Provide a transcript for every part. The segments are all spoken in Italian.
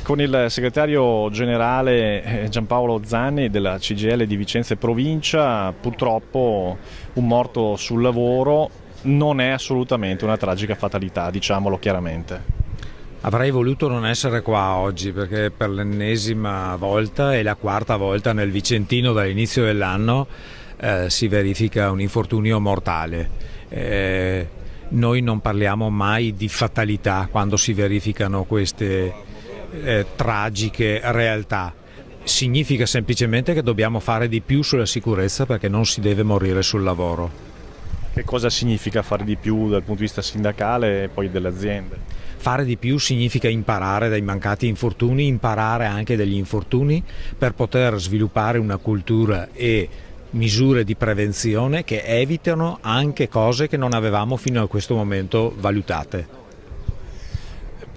Con il segretario generale Giampaolo Zanni della CGIL di Vicenza e provincia, purtroppo un morto sul lavoro non è assolutamente una tragica fatalità, diciamolo chiaramente. Avrei voluto non essere qua oggi perché per l'ennesima volta e la quarta volta nel Vicentino dall'inizio dell'anno si verifica un infortunio mortale. Noi non parliamo mai di fatalità quando si verificano queste tragiche realtà. Significa semplicemente che dobbiamo fare di più sulla sicurezza perché non si deve morire sul lavoro. Che cosa significa fare di più dal punto di vista sindacale e poi delle aziende? Fare di più significa imparare dai mancati infortuni, imparare anche dagli infortuni per poter sviluppare una cultura e misure di prevenzione che evitano anche cose che non avevamo fino a questo momento valutate.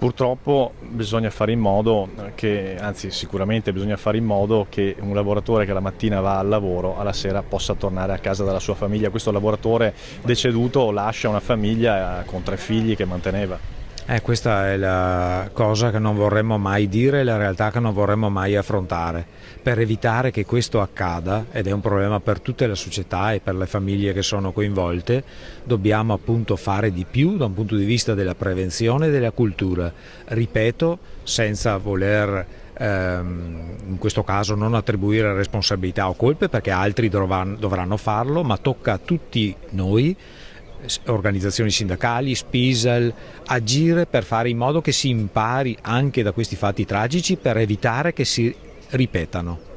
Purtroppo bisogna fare in modo che, anzi sicuramente bisogna fare in modo che un lavoratore che la mattina va al lavoro, alla sera possa tornare a casa dalla sua famiglia. Questo lavoratore deceduto lascia una famiglia con 3 figli che manteneva. Questa è la cosa che non vorremmo mai dire, la realtà che non vorremmo mai affrontare. Per evitare che questo accada, ed è un problema per tutta la società e per le famiglie che sono coinvolte, dobbiamo appunto fare di più da un punto di vista della prevenzione e della cultura. Ripeto, senza voler in questo caso non attribuire responsabilità o colpe perché altri dovranno farlo, ma tocca a tutti noi, organizzazioni sindacali, Spisal, agire per fare in modo che si impari anche da questi fatti tragici per evitare che si ripetano.